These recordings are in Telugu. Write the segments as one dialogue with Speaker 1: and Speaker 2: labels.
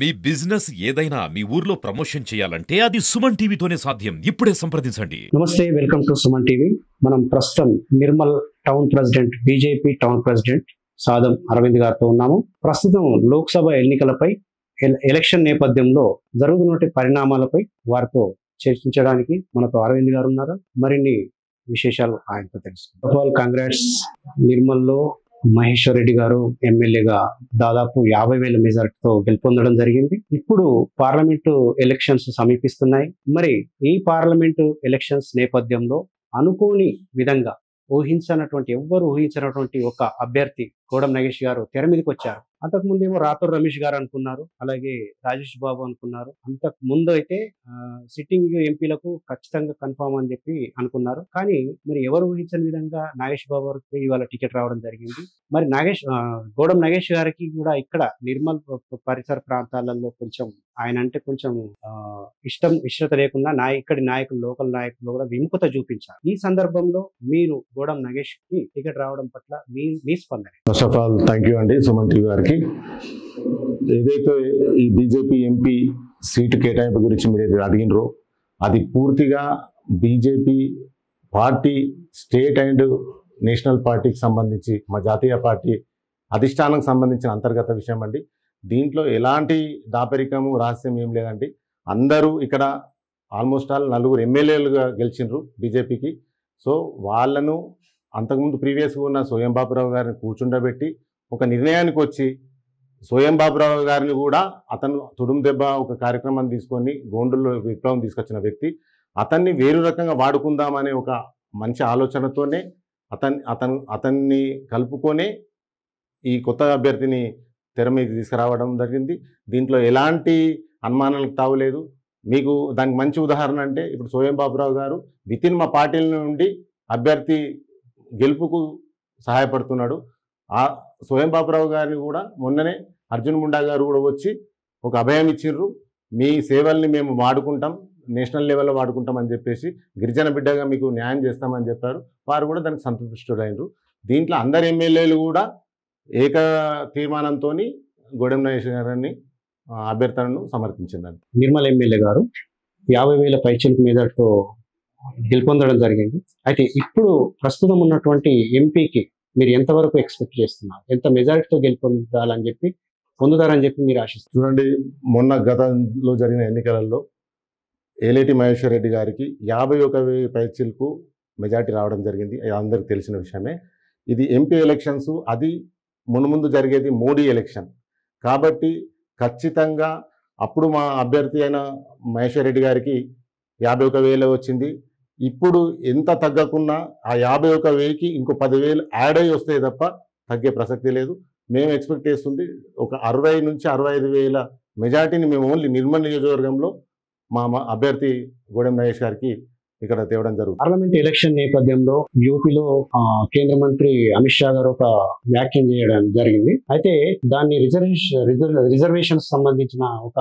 Speaker 1: మీ బిజినెస్ ఏదైనా మీ ఊర్లో ప్రమోషన్ చేయాలంటే అది సుమన్ టీవీతోనే సాధ్యం. ఇప్పుడే సంప్రదించండి.
Speaker 2: నమస్తే, వెల్కమ్ టు సుమన్ టీవీ. మనం ప్రస్తుతం Nirmal town president, BJP town president Sadam Aravind గారితో ఉన్నాము. ప్రస్తుతం లోక్సభ ఎన్నికలపై ఎలక్షన్ నేపథ్యంలో జరుగుతున్న పరిణామాలపై వారితో చర్చించడానికి మనతో అరవింద్ గారు ఉన్నారు. మరిన్ని విశేషాలు ఆయనతో తెలుసు. కాంగ్రెస్ నిర్మల్లో మహేశ్వర్ రెడ్డి గారు ఎమ్మెల్యేగా దాదాపు 50,000 మెజార్టీతో గెలుపొందడం జరిగింది. ఇప్పుడు పార్లమెంటు ఎలక్షన్స్ సమీపిస్తున్నాయి. మరి ఈ పార్లమెంటు ఎలక్షన్స్ నేపథ్యంలో అనుకోని విధంగా ఎవ్వరు ఊహించినటువంటి ఒక అభ్యర్థి గోడం నగేష్ గారు తెర మీదకి వచ్చారు. అంతకు ముందేమో రాథోర్ రమేష్ గారు అనుకున్నారు, అలాగే రాజేష్ బాబు అనుకున్నారు. అంతకు ముందు అయితే సిట్టింగ్ ఎంపీలకు ఖచ్చితంగా కన్ఫామ్ అని చెప్పి అనుకున్నారు. కానీ మరి ఎవరు ఊహించని విధంగా నాగేష్ బాబు గారికి ఇవాళ టికెట్ రావడం జరిగింది. మరి గోడం నగేష్ గారికి కూడా ఇక్కడ నిర్మల్ పరిసర ప్రాంతాలలో కొంచెం ఆయన అంటే కొంచెం ఇష్టత లేకుండా ఇక్కడి నాయకులు, లోకల్ నాయకులు కూడా విముఖత చూపించారు. ఈ సందర్భంలో మీరు గోడం నగేష్ కి టికెట్ రావడం పట్ల మీ స్పందన?
Speaker 3: First of all thank you అండి సుమన్ టీవీ గారికి. ఏదైతే ఈ బీజేపీ ఎంపీ సీటు కేటాయింపు గురించి మీరు ఏదైతే అడిగినరో అది పూర్తిగా BJP party state and national పార్టీకి సంబంధించి, మా జాతీయ పార్టీ అధిష్టానానికి సంబంధించిన అంతర్గత విషయం అండి. దీంట్లో ఎలాంటి దాపరికము రహస్యం ఏం లేదండి. అందరూ ఇక్కడ ఆల్మోస్ట్ ఆల్ 4 ఎమ్మెల్యేలుగా గెలిచిండ్రు బీజేపీకి. సో వాళ్ళను అంతకుముందు ప్రీవియస్గా ఉన్న సోయం బాబురావు గారిని కూర్చుండబెట్టి ఒక నిర్ణయానికి వచ్చి, సోయం బాబురావు గారిని కూడా అతను తుడుం దెబ్బ ఒక కార్యక్రమాన్ని తీసుకొని గోండుల్లో విప్లవం తీసుకొచ్చిన వ్యక్తి, అతన్ని వేరు రకంగా వాడుకుందామనే ఒక మంచి ఆలోచనతోనే అతన్ని కలుపుకొనే ఈ కొత్త అభ్యర్థిని తెర మీద తీసుకురావడం జరిగింది. దీంట్లో ఎలాంటి అనుమానాలకు తావులేదు. మీకు దానికి మంచి ఉదాహరణ అంటే ఇప్పుడు సోయం బాబురావు గారు వితిన్ మా పార్టీల నుండి అభ్యర్థి గెలుపుకు సహాయపడుతున్నాడు. ఆ సోయం బాబురావు గారిని కూడా మొన్ననే అర్జున్ ముండా గారు కూడా వచ్చి ఒక అభయం ఇచ్చిర్రు. మీ సేవల్ని మేము వాడుకుంటాం, నేషనల్ లెవెల్లో వాడుకుంటాం అని చెప్పేసి, గిరిజన బిడ్డగా మీకు న్యాయం చేస్తామని చెప్పారు. వారు కూడా దానికి సంతృష్టులైనరు. దీంట్లో అందరు ఎమ్మెల్యేలు కూడా ఏక తీర్మానంతో గోడెం నగేష్ గారిని అభ్యర్థనను సమర్పించిందండి.
Speaker 2: నిర్మల్ ఎమ్మెల్యే గారు 50,000 పైచిలకు మెజార్టీతో గెలుపొందడం జరిగింది. అయితే ఇప్పుడు ప్రస్తుతం ఉన్నటువంటి ఎంపీకి మీరు ఎంతవరకు ఎక్స్పెక్ట్ చేస్తున్నారు? ఎంత మెజారిటీతో పొందుతారని చెప్పి మీరు ఆశిస్తున్నారు?
Speaker 3: చూడండి, మొన్న గతంలో జరిగిన ఎన్నికలలో ఏలేటి మహేశ్వర్ రెడ్డి గారికి 51,000 పైచిలకు మెజార్టీ రావడం జరిగింది. అది అందరికీ తెలిసిన విషయమే. ఇది ఎంపీ ఎలక్షన్స్, అది ముందు జరిగేది మోడీ ఎలక్షన్ కాబట్టి ఖచ్చితంగా అప్పుడు మా అభ్యర్థి అయిన మహేశ్వర్ రెడ్డి గారికి 51,000 వచ్చింది. ఇప్పుడు ఎంత తగ్గకున్నా ఆ 51,000కి ఇంకో 10,000 యాడ్ అయ్యి వస్తే తప్ప తగ్గే ప్రసక్తి లేదు. మేము ఎక్స్పెక్ట్ చేస్తుంది ఒక 60 నుంచి 65,000 మెజార్టీని మేము ఓన్లీ నిర్మల్ నియోజకవర్గంలో మా అభ్యర్థి గోడెం నగేష్ గారికి ఇక్కడ తేవడం జరుగుతుంది.
Speaker 2: పార్లమెంట్ ఎలక్షన్ నేపథ్యంలో యూపీలో కేంద్ర మంత్రి అమిత్ షా గారు ఒక వ్యాఖ్యం చేయడం జరిగింది. అయితే దాన్ని రిజర్వేషన్ సంబంధించిన ఒక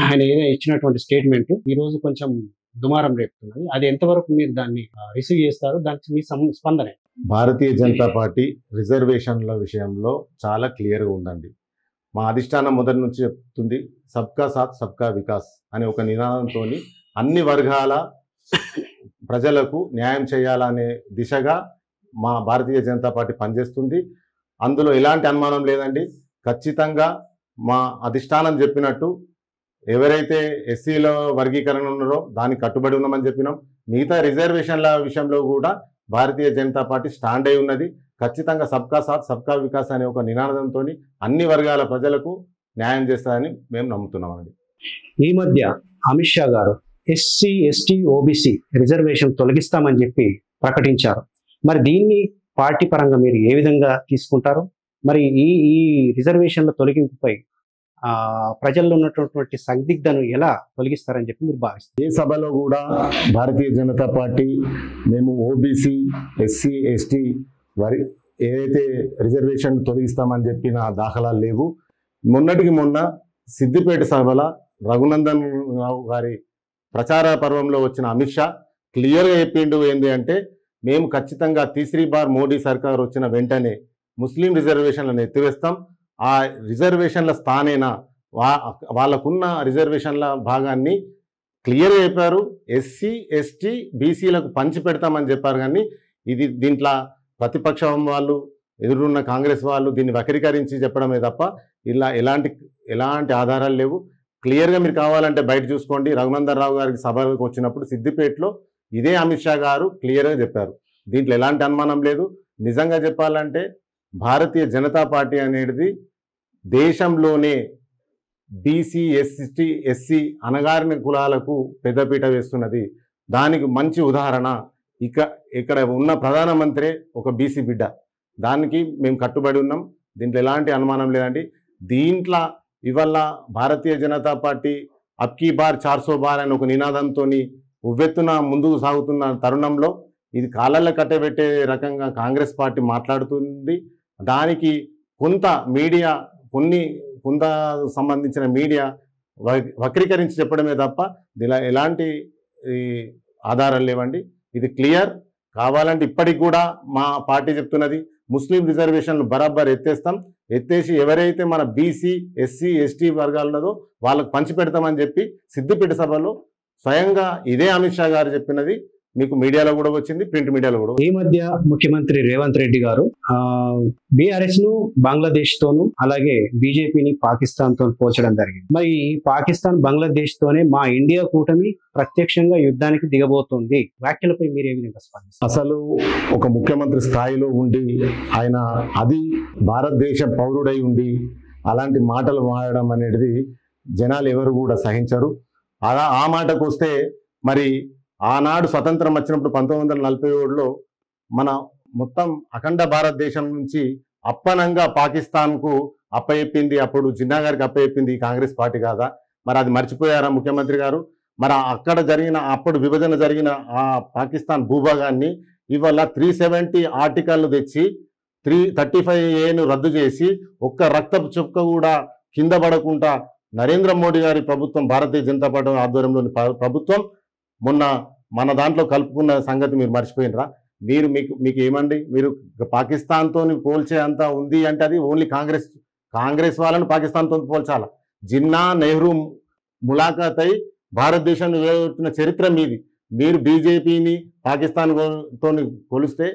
Speaker 2: ఆయన ఇచ్చినటువంటి స్టేట్మెంట్ ఈ రోజు కొంచెం దుమారం రేపుతున్నది. అది ఎంతవరకు మీరు దాన్ని రిసీవ్ చేస్తారు? దానికి మీ స్పందన?
Speaker 3: భారతీయ జనతా పార్టీ రిజర్వేషన్ల విషయంలో చాలా క్లియర్గా ఉందండి. మా అధిష్టానం మొదటి నుంచి చెప్తుంది సబ్కా సాత్ సబ్కా వికాస్ అనే ఒక నినాదంతో అన్ని వర్గాల ప్రజలకు న్యాయం చేయాలనే దిశగా మా భారతీయ జనతా పార్టీ పనిచేస్తుంది. అందులో ఎలాంటి అనుమానం లేదండి. ఖచ్చితంగా మా అధిష్టానం చెప్పినట్టు ఎవరైతే ఎస్సీల వర్గీకరణ ఉన్నారో దానికి కట్టుబడి ఉన్నామని చెప్పినాం. మిగతా రిజర్వేషన్ల విషయంలో కూడా భారతీయ జనతా పార్టీ స్టాండ్ అయి ఉన్నది. ఖచ్చితంగా సబ్కా సాత్ సబ్కా వికాస్ అనే ఒక నినాదంతో అన్ని వర్గాల ప్రజలకు న్యాయం చేస్తారని మేము నమ్ముతున్నామండి.
Speaker 2: ఈ మధ్య అమిత్ షా గారు ఎస్సీ, ఎస్టీ, ఓబీసీ రిజర్వేషన్ తొలగిస్తామని చెప్పి ప్రకటించారు. మరి దీన్ని పార్టీ పరంగా మీరు ఏ విధంగా తీసుకుంటారు? మరి ఈ రిజర్వేషన్ల తొలగింపుపై ప్రజల్లో ఉన్నటువంటి సందిగ్ధను ఎలా తొలగిస్తారని చెప్పి మీరు భావిస్తారు?
Speaker 3: ఏ సభలో కూడా భారతీయ జనతా పార్టీ మేము ఓబీసీ, ఎస్సీ, ఎస్టీ ఏదైతే రిజర్వేషన్ తొలగిస్తామని చెప్పిన దాఖలాలు లేవు. మొన్నటికి మొన్న సిద్దిపేట సభలో రఘునందన్ రావు గారి ప్రచార పర్వంలో వచ్చిన అమిత్ షా క్లియర్గా చెప్పిండు ఏంటి అంటే, మేము ఖచ్చితంగా తీసరీ బార్ మోడీ సర్కార్ వచ్చిన వెంటనే ముస్లిం రిజర్వేషన్లను ఎత్తివేస్తాం. ఆ రిజర్వేషన్ల స్థానేనా వాళ్ళకున్న రిజర్వేషన్ల భాగాన్ని క్లియర్గా చెప్పారు. ఎస్సీ ఎస్టీ బీసీలకు పంచి పెడతామని చెప్పారు. కానీ దీంట్లో ప్రతిపక్షం వాళ్ళు, ఎదురున్న కాంగ్రెస్ వాళ్ళు దీన్ని వక్రీకరించి చెప్పడమే తప్ప ఇలా ఎలాంటి ఆధారాలు లేవు. క్లియర్గా మీరు కావాలంటే బయట చూసుకోండి. రఘునందన్ రావు గారికి సభకు వచ్చినప్పుడు సిద్దిపేటలో ఇదే అమిత్ షా గారు క్లియర్గా చెప్పారు. దీంట్లో ఎలాంటి అనుమానం లేదు. నిజంగా చెప్పాలంటే భారతీయ జనతా పార్టీ అనేది దేశంలోనే బీసీ ఎస్టీ ఎస్సీ అణగారిన కులాలకు పెద్దపీట వేస్తున్నది. దానికి మంచి ఉదాహరణ ఇక్కడ ఉన్న ప్రధానమంత్రి ఒక బీసీ బిడ్డ. దానికి మేము కట్టుబడి ఉన్నాం. దీంట్లో ఎలాంటి అనుమానం లేదండి. దీంట్లో ఇవాళ Bharatiya Janata party అబ్కీ bar 400 bar అని ఒక నినాదంతో ఉవ్వెత్తున ముందుకు సాగుతున్న తరుణంలో ఇది కాళ్ళల్లో కట్టబెట్టే రకంగా కాంగ్రెస్ పార్టీ మాట్లాడుతుంది. దానికి కొంత మీడియా కొంత సంబంధించిన మీడియా వక్రీకరించి చెప్పడమే తప్ప ఇలా ఎలాంటి ఆధారాలు లేవండి. ఇది క్లియర్. కావాలంటే ఇప్పటికి కూడా మా పార్టీ చెప్తున్నది ముస్లిం రిజర్వేషన్లు బరాబర్ ఎత్తేసి ఎవరైతే మన బీసీ ఎస్సీ ఎస్టీ వర్గాలు ఉన్నదో వాళ్ళకు పంచిపెడతామని చెప్పి సిద్దిపేట సభలో స్వయంగా ఇదే అమిత్ షా గారు చెప్పినది మీకు మీడియాలో కూడా వచ్చింది, ప్రింట్ మీడియాలో కూడా.
Speaker 2: ఈ మధ్య ముఖ్యమంత్రి రేవంత్ రెడ్డి గారు బీఆర్ఎస్ ను బంగ్లాదేశ్ తోను అలాగే బీజేపీని పాకిస్తాన్ తో పోల్చడం జరిగింది. మరి పాకిస్తాన్ బంగ్లాదేశ్ తోనే మా ఇండియా కూటమి ప్రత్యక్షంగా యుద్ధానికి దిగబోతోంది. వ్యాఖ్యలపై మీరు ఏ విధంగా స్పందిస్తారు?
Speaker 3: అసలు ఒక ముఖ్యమంత్రి స్థాయిలో ఉండి ఆయన అది భారతదేశ పౌరుడై ఉండి అలాంటి మాటలు మాడడం అనేది జనాలు ఎవరు కూడా సహించరు. ఆ మాటకు వస్తే మరి ఆనాడు స్వతంత్రం వచ్చినప్పుడు 1947లో మన మొత్తం అఖండ భారతదేశం నుంచి అప్పనంగా పాకిస్తాన్కు అప్పచెప్పింది, అప్పుడు జిన్నా గారికి అప్పచెప్పింది కాంగ్రెస్ పార్టీ కాదా? మరి అది మర్చిపోయారా ముఖ్యమంత్రి గారు? మరి అప్పుడు విభజన జరిగిన ఆ పాకిస్తాన్ భూభాగాన్ని ఇవాళ 370 ఆర్టికల్ను తెచ్చి 335A రద్దు చేసి ఒక్క రక్తపు చుక్క కూడా కింద పడకుండా నరేంద్ర మోడీ గారి ప్రభుత్వం, భారతీయ జనతా పార్టీ ఆధ్వర్యంలోని ప్రభుత్వం మొన్న మన దాంట్లో కలుపుకున్న సంగతి మీరు మర్చిపోయినరా? మీకు ఏమండి, మీరు పాకిస్తాన్తో పోల్చే అంత ఉంది అంటే అది ఓన్లీ కాంగ్రెస్ వాళ్ళని పాకిస్తాన్తో పోల్చాల. జిన్నా నెహ్రూ ములాఖాత్ అయి భారతదేశాన్ని వేసిన చరిత్ర మీది. మీరు బీజేపీని పాకిస్తాన్తో కొలిస్తే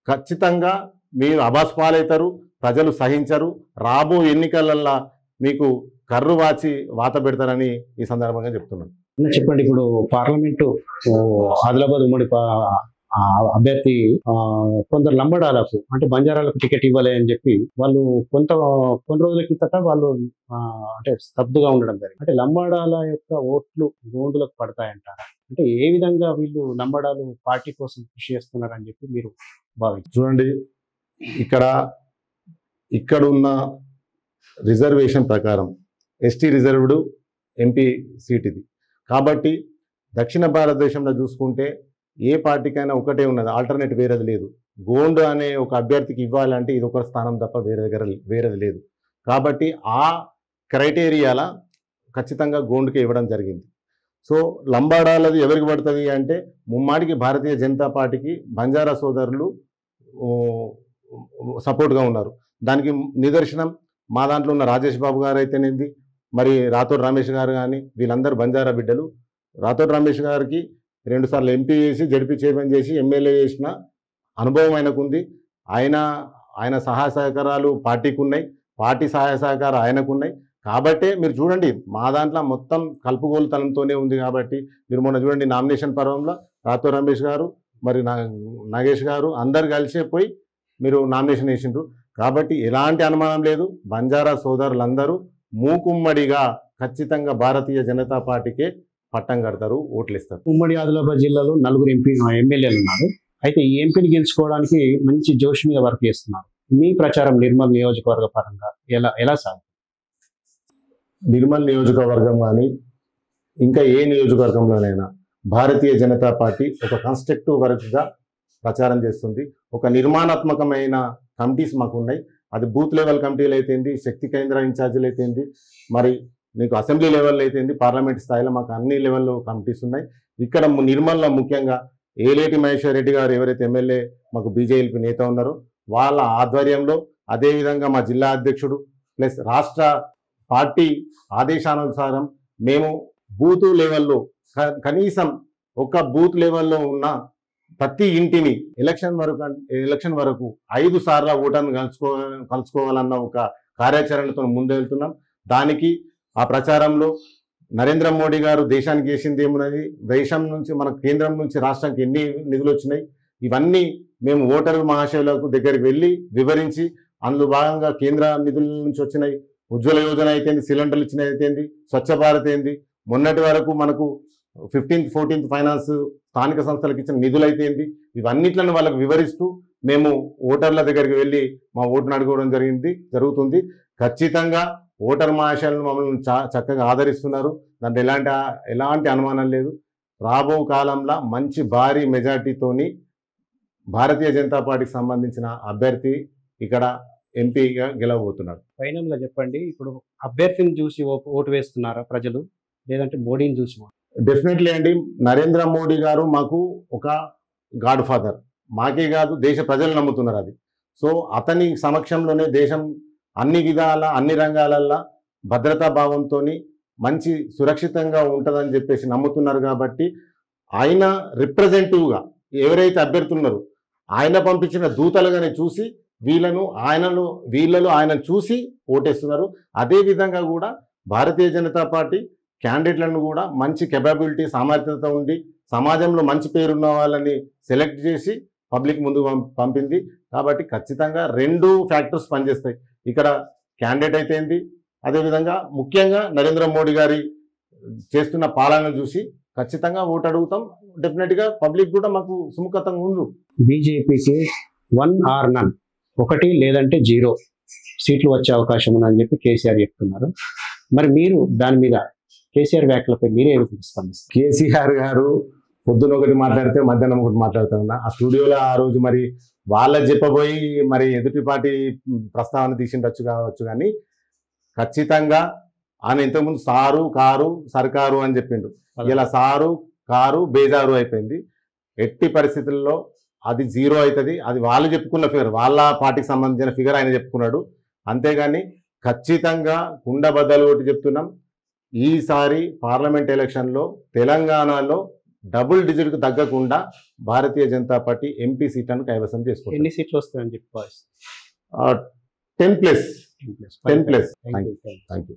Speaker 3: ఖచ్చితంగా మీరు అబాస్ పాలవుతారు, ప్రజలు సహించరు. రాబో ఎన్నికలల్లో మీకు కర్రు వాచి వాత పెడతారని ఈ సందర్భంగా చెప్తున్నాను.
Speaker 2: చెప్పండి, ఇప్పుడు పార్లమెంటు ఆదిలాబాద్ ఉమ్మడి అభ్యర్థి కొందరు లంబడాలకు అంటే బంజారాలకు టికెట్ ఇవ్వాలి అని చెప్పి వాళ్ళు కొన్ని రోజుల కిందట వాళ్ళు అంటే స్తబ్దుగా ఉండడం జరిగింది. అంటే లంబాడాల యొక్క ఓట్లు గోండులకు పడతాయంటారా? అంటే ఏ విధంగా వీళ్ళు లంబాడాలు పార్టీ కోసం కృషి చేస్తున్నారని చెప్పి మీరు భావించారు?
Speaker 3: చూడండి, ఇక్కడున్న రిజర్వేషన్ ప్రకారం ఎస్టీ రిజర్వ్డ్ ఎంపీ సీట్ ఇది. కాబట్టి దక్షిణ భారతదేశంలో చూసుకుంటే ఏ పార్టీకైనా ఒకటే ఉన్నది, ఆల్టర్నేట్ వేరేది లేదు. గోండు అనే ఒక అభ్యర్థికి ఇవ్వాలంటే ఇది ఒక స్థానం తప్ప వేరేది లేదు. కాబట్టి ఆ క్రైటీరియాల ఖచ్చితంగా గోండుకి ఇవ్వడం జరిగింది. సో లంబాడాలది ఎవరికి పడుతుంది అంటే ముమ్మాడికి భారతీయ జనతా పార్టీకి బంజారా సోదరులు సపోర్ట్గా ఉన్నారు. దానికి నిదర్శనం మా దాంట్లో ఉన్న రాజేష్ బాబు గారు అయితేనేది, మరి రాథోడ్ రమేష్ గారు కానీ వీళ్ళందరూ బంజారా బిడ్డలు. రాథోడ్ రమేష్ గారికి 2 సార్లు ఎంపీ చేసి జడ్పీ చైర్మన్ చేసి ఎమ్మెల్యే చేసిన అనుభవం ఆయనకుంది. ఆయన సహాయ సహకారాలు పార్టీకి ఉన్నాయి, పార్టీ సహాయ సహకారాలు ఆయనకున్నాయి. కాబట్టే మీరు చూడండి, మా దాంట్లో మొత్తం కలుపుగోలుతనంతోనే ఉంది. కాబట్టి మీరు మొన్న చూడండి నామినేషన్ పర్వంలో రాథోడ్ రమేష్ గారు మరి నాగేష్ గారు అందరు కలిసిపోయి మీరు నామినేషన్ వేసిండ్రు. కాబట్టి ఎలాంటి అనుమానం లేదు, బంజారా సోదరులందరూ మూకుమ్మడిగా ఖచ్చితంగా భారతీయ జనతా పార్టీకే పట్టం కడతారు, ఓట్లు ఇస్తారు.
Speaker 2: ఉమ్మడి ఆదిలాబాద్ జిల్లాలో 4 ఎమ్మెల్యేలు ఉన్నారు. అయితే ఈ ఎంపీని గెలుచుకోవడానికి మంచి జోష్ మీద వర్క్ చేస్తున్నారు. మీ ప్రచారం నిర్మల్ నియోజకవర్గ పరంగా ఎలా సాగుతుంది?
Speaker 3: నిర్మల్ నియోజకవర్గం కానీ ఇంకా ఏ నియోజకవర్గంలోనైనా భారతీయ జనతా పార్టీ ఒక కన్స్ట్రక్టివ్ వర్క్గా ప్రచారం చేస్తుంది. ఒక నిర్మాణాత్మకమైన కమిటీస్ మాకు ఉన్నాయి. అది బూత్ లెవెల్ కమిటీలు అయితేంది, శక్తి కేంద్ర ఇన్ఛార్జీలు అయితేంది, మరి నీకు అసెంబ్లీ లెవెల్ అయితేంది, పార్లమెంట్ స్థాయిలో మాకు అన్ని లెవెల్లో కమిటీస్ ఉన్నాయి. ఇక్కడ నిర్మల్లో ముఖ్యంగా ఏలేటి మహేశ్వర్ రెడ్డి గారు ఎవరైతే ఎమ్మెల్యే మాకు బీజేపీ నేత ఉన్నారో వాళ్ళ ఆధ్వర్యంలో, అదేవిధంగా మా జిల్లా అధ్యక్షుడు ప్లస్ రాష్ట్ర పార్టీ ఆదేశానుసారం మేము బూత్ లెవెల్లో కనీసం ఒక బూత్ లెవెల్లో ఉన్న ప్రతి ఇంటిని ఎలక్షన్ వరకు 5 సార్ల ఓటర్ను కలుసుకోవాలన్న ఒక కార్యాచరణతో ముందెళ్తున్నాం. దానికి ఆ ప్రచారంలో నరేంద్ర మోడీ గారు దేశానికి చేసింది ఏమున్నది, దేశం నుంచి మన కేంద్రం నుంచి రాష్ట్రానికి ఎన్ని నిధులు వచ్చినాయి, ఇవన్నీ మేము ఓటరు మహాశయులకు దగ్గరికి వెళ్ళి వివరించి, అందులో భాగంగా కేంద్ర నిధుల నుంచి వచ్చినాయి, ఉజ్వల యోజన అయితేంది, సిలిండర్లు ఇచ్చిన అయితేంది, స్వచ్ఛ భారత్ ఏంది, మొన్నటి వరకు మనకు 15th 14th ఫైనాన్స్ స్థానిక సంస్థలకు ఇచ్చిన నిధులు అయితేంది, ఇవన్నిట్లను వాళ్ళకు వివరిస్తూ మేము ఓటర్ల దగ్గరికి వెళ్ళి మా ఓటును అడుకోవడం జరుగుతుంది. ఖచ్చితంగా ఓటర్ మహాశయులను మమ్మల్ని చక్కగా ఆదరిస్తున్నారు. దాంట్లో ఎలాంటి అనుమానం లేదు. రాబో కాలంలో మంచి భారీ మెజార్టీతోని భారతీయ జనతా పార్టీకి సంబంధించిన అభ్యర్థి ఇక్కడ ఎంపీగా గెలవబోతున్నాడు.
Speaker 2: ఫైనల్ గా చెప్పండి, ఇప్పుడు అభ్యర్థిని చూసి ఓటు వేస్తున్నారా ప్రజలు, లేదంటే మోడీని చూసి?
Speaker 3: డెఫినెట్లీ అండి, నరేంద్ర మోడీ గారు మాకు ఒక గాడ్ ఫాదర్. మాకే కాదు, దేశ ప్రజలు నమ్ముతున్నారు అది. సో అతని సమక్షంలోనే దేశం అన్ని విధాల అన్ని రంగాలల్లో భద్రతా భావంతో మంచి సురక్షితంగా ఉంటుందని చెప్పేసి నమ్ముతున్నారు. కాబట్టి ఆయన రిప్రజెంటివ్గా ఎవరైతే అభ్యర్థులు ఉన్నారో ఆయన పంపించిన దూతలుగానే చూసి వీళ్ళలో ఆయనను చూసి ఓటేస్తున్నారు. అదేవిధంగా కూడా భారతీయ జనతా పార్టీ క్యాండిడేట్లను కూడా మంచి కెపాబిలిటీ, సామర్థ్యత ఉండి సమాజంలో మంచి పేరున్న వాళ్ళని సెలెక్ట్ చేసి పబ్లిక్ ముందు పంపింది. కాబట్టి ఖచ్చితంగా 2 ఫ్యాక్టర్స్ పనిచేస్తాయి. ఇక్కడ క్యాండిడేట్ అయితే ఏంది, అదేవిధంగా ముఖ్యంగా నరేంద్ర మోడీ గారి చేస్తున్న పాలన చూసి ఖచ్చితంగా ఓటు అడుగుతాం. డెఫినెట్గా పబ్లిక్ కూడా మాకు సుముఖతంగా ఉండు.
Speaker 2: బీజేపీకి 1 or none, 1 లేదంటే 0 సీట్లు వచ్చే అవకాశం ఉందని చెప్పి కేసీఆర్ చెప్తున్నారు. మరి మీరు దాని మీద కేసీఆర్ వ్యాఖ్యలపై మీరే స్పందిస్తారు?
Speaker 3: కేసీఆర్ గారు పొద్దున ఒకటి మాట్లాడితే మధ్యాహ్నం ఒకటి మాట్లాడుతున్నా. ఆ స్టూడియోలో ఆ రోజు మరి వాళ్ళ చెప్పబోయి మరి ఎదుటి పార్టీ ప్రస్తావన తీసిండొచ్చు కావచ్చు, కానీ ఖచ్చితంగా ఆయన ఇంతకుముందు సారు కారు సర్కారు అని చెప్పిండు. ఇలా సారు కారు బేజారు అయిపోయింది. ఎట్టి పరిస్థితుల్లో అది 0 అవుతుంది. అది వాళ్ళు చెప్పుకున్న ఫిగర్, వాళ్ళ పార్టీకి సంబంధించిన ఫిగర్ ఆయన చెప్పుకున్నాడు. అంతేగాని ఖచ్చితంగా కుండబద్దలు ఒకటి చెప్తున్నాం, ఈసారి పార్లమెంట్ ఎలక్షన్లో తెలంగాణలో డబుల్ డిజిట్కు తగ్గకుండా భారతీయ జనతా పార్టీ ఎంపీ సీట్లను కైవసం చేసుకుంటుంది.
Speaker 2: ఎన్ని సీట్లు వస్తాయని చెప్పి
Speaker 3: 10+. Thank you.